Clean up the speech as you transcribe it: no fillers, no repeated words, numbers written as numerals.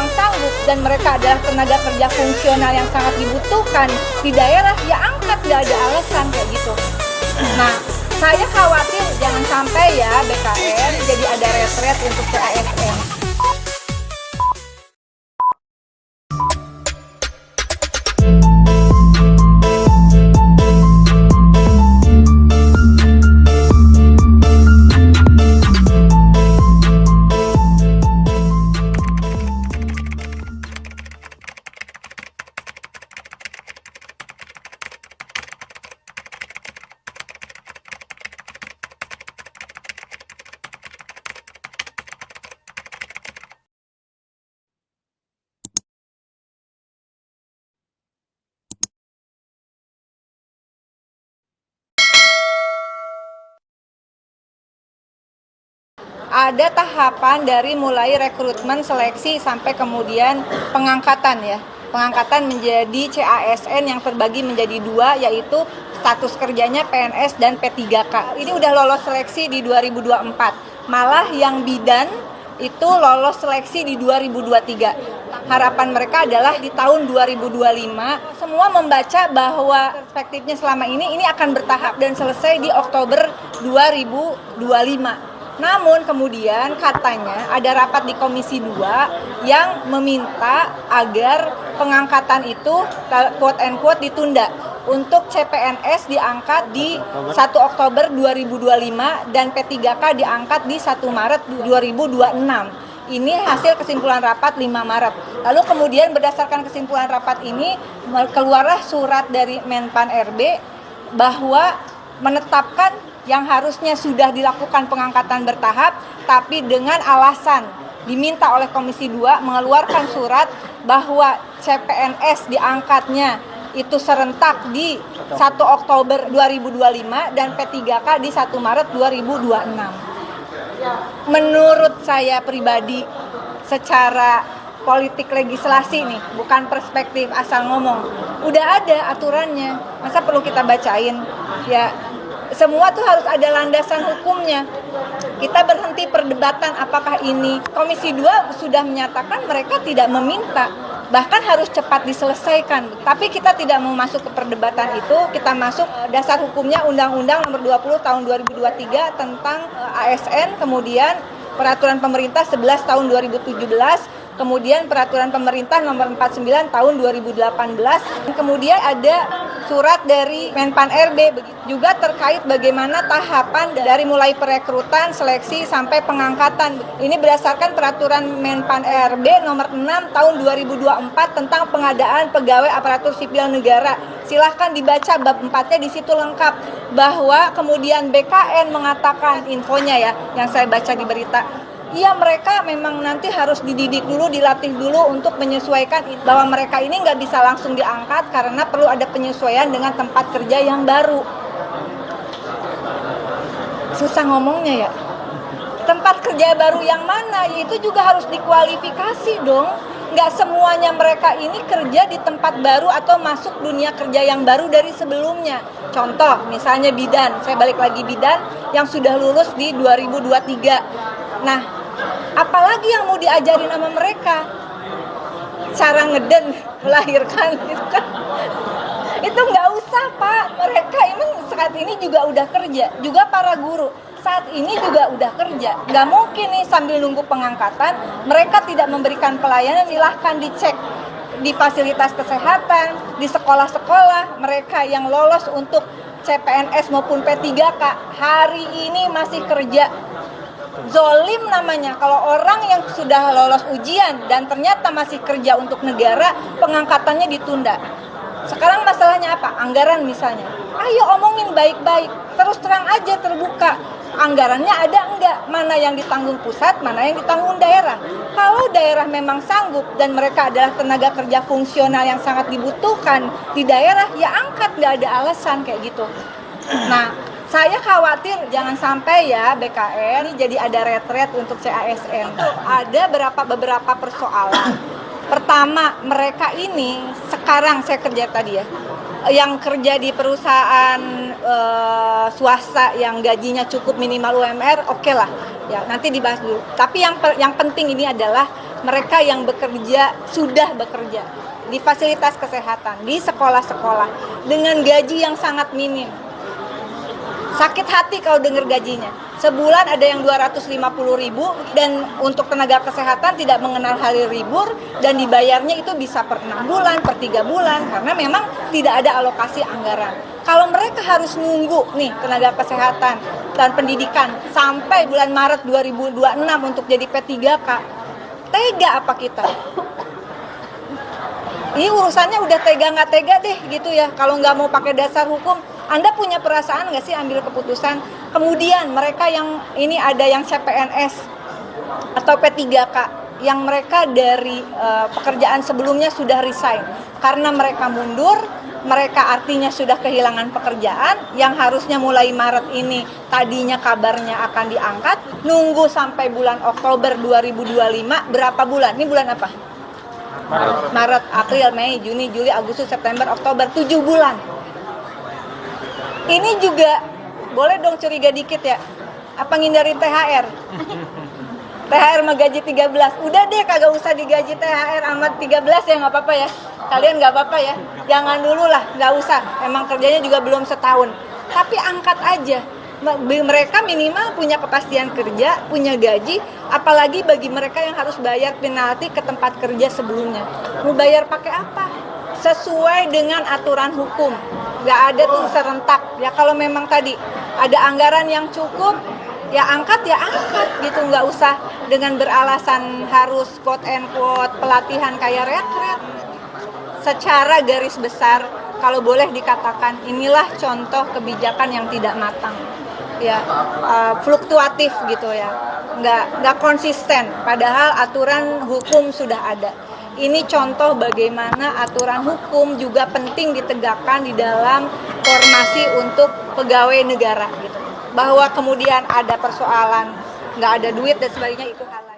memang sanggup dan mereka adalah tenaga kerja fungsional yang sangat dibutuhkan di daerah, ya angkat, nggak ada alasan kayak gitu. Nah, saya khawatir jangan sampai ya BKN jadi ada retret untuk CASN. Ada tahapan dari mulai rekrutmen, seleksi, sampai kemudian pengangkatan ya. Pengangkatan menjadi CASN yang terbagi menjadi dua, yaitu status kerjanya PNS dan P3K. Ini udah lolos seleksi di 2024. Malah yang bidan itu lolos seleksi di 2023. Harapan mereka adalah di tahun 2025 semua membaca bahwa perspektifnya selama ini akan bertahap dan selesai di Oktober 2025. Namun kemudian katanya ada rapat di Komisi 2 yang meminta agar pengangkatan itu quote and quote ditunda untuk CPNS diangkat di 1 Oktober 2025 dan P3K diangkat di 1 Maret 2026. Ini hasil kesimpulan rapat 5 Maret. Lalu kemudian berdasarkan kesimpulan rapat ini keluarlah surat dari Menpan RB bahwa menetapkan yang harusnya sudah dilakukan pengangkatan bertahap, tapi dengan alasan diminta oleh Komisi 2 mengeluarkan surat bahwa CPNS diangkatnya itu serentak di 1 Oktober 2025 dan P3K di 1 Maret 2026. Menurut saya pribadi, secara politik legislasi nih, bukan perspektif asal ngomong, udah ada aturannya, masa perlu kita bacain? Ya, semua tuh harus ada landasan hukumnya. Kita berhenti perdebatan apakah ini. Komisi 2 sudah menyatakan mereka tidak meminta, bahkan harus cepat diselesaikan. Tapi kita tidak mau masuk ke perdebatan itu, kita masuk dasar hukumnya Undang-Undang Nomor 20 Tahun 2023 tentang ASN, kemudian Peraturan Pemerintah 11 Tahun 2017, kemudian Peraturan Pemerintah Nomor 49 Tahun 2018, kemudian ada surat dari Menpan RB juga terkait bagaimana tahapan dari mulai perekrutan, seleksi sampai pengangkatan. Ini berdasarkan Peraturan Menpan RB Nomor 6 Tahun 2024 tentang pengadaan pegawai aparatur sipil negara. Silahkan dibaca bab 4-nya, di situ lengkap bahwa kemudian BKN mengatakan infonya ya, yang saya baca di berita. Iya, mereka memang nanti harus dididik dulu, dilatih dulu untuk menyesuaikan bahwa mereka ini nggak bisa langsung diangkat karena perlu ada penyesuaian dengan tempat kerja yang baru. Susah ngomongnya ya. Tempat kerja baru yang mana? Itu juga harus dikualifikasi dong. Nggak semuanya mereka ini kerja di tempat baru atau masuk dunia kerja yang baru dari sebelumnya. Contoh, misalnya bidan. Saya balik lagi bidan yang sudah lulus di 2023. Nah, apalagi yang mau diajarin sama mereka? Cara ngeden, melahirkan gitu kan. Itu nggak usah Pak, mereka ini saat ini juga udah kerja. Juga para guru saat ini juga udah kerja. Nggak mungkin nih sambil nunggu pengangkatan mereka tidak memberikan pelayanan. Silahkan dicek di fasilitas kesehatan, di sekolah-sekolah. Mereka yang lolos untuk CPNS maupun P3K hari ini masih kerja. Zolim namanya kalau orang yang sudah lolos ujian dan ternyata masih kerja untuk negara, pengangkatannya ditunda. Sekarang masalahnya apa? Anggaran misalnya. Ayo omongin baik-baik, terus terang aja, terbuka. Anggarannya ada enggak? Mana yang ditanggung pusat, mana yang ditanggung daerah. Kalau daerah memang sanggup dan mereka adalah tenaga kerja fungsional yang sangat dibutuhkan di daerah, ya angkat, nggak ada alasan kayak gitu. Nah, saya khawatir jangan sampai ya BKN ini jadi ada retret untuk CASN. Ada beberapa persoalan. Pertama, mereka ini sekarang saya kerja tadi ya, yang kerja di perusahaan swasta yang gajinya cukup minimal UMR, oke lah, ya nanti dibahas dulu. Tapi yang penting ini adalah mereka yang bekerja, sudah bekerja di fasilitas kesehatan, di sekolah-sekolah dengan gaji yang sangat minim. Sakit hati kalau dengar gajinya. Sebulan ada yang 250.000 dan untuk tenaga kesehatan tidak mengenal hari libur dan dibayarnya itu bisa per 6 bulan, per 3 bulan karena memang tidak ada alokasi anggaran. Kalau mereka harus nunggu nih tenaga kesehatan dan pendidikan sampai bulan Maret 2026 untuk jadi P3K, tega apa kita? Ini urusannya udah tega nggak tega deh gitu ya. Kalau nggak mau pakai dasar hukum, Anda punya perasaan nggak sih ambil keputusan? Kemudian mereka yang ini ada yang CPNS atau P3K yang mereka dari pekerjaan sebelumnya sudah resign karena mereka mundur, mereka artinya sudah kehilangan pekerjaan yang harusnya mulai Maret ini tadinya kabarnya akan diangkat, nunggu sampai bulan Oktober 2025, berapa bulan? Ini bulan apa? Maret, April, Mei, Juni, Juli, Agustus, September, Oktober, 7 bulan. Ini juga boleh dong curiga dikit ya. Apa ngindarin THR? THR mah gaji 13. Udah deh kagak usah digaji THR amat 13 ya, nggak apa-apa ya. Kalian nggak apa-apa ya. Jangan dulu lah, nggak usah. Emang kerjanya juga belum setahun. Tapi angkat aja. Mereka minimal punya kepastian kerja, punya gaji, apalagi bagi mereka yang harus bayar penalti ke tempat kerja sebelumnya. Mau bayar pakai apa? Sesuai dengan aturan hukum. Nggak ada tuh serentak. Ya kalau memang tadi ada anggaran yang cukup, ya angkat gitu. Nggak usah dengan beralasan harus quote and quote pelatihan kayak retret. Secara garis besar, kalau boleh dikatakan inilah contoh kebijakan yang tidak matang. Ya, fluktuatif gitu ya, nggak konsisten. Padahal aturan hukum sudah ada. Ini contoh bagaimana aturan hukum juga penting ditegakkan di dalam formasi untuk pegawai negara gitu. Bahwa kemudian ada persoalan, nggak ada duit dan sebagainya itu hal lain.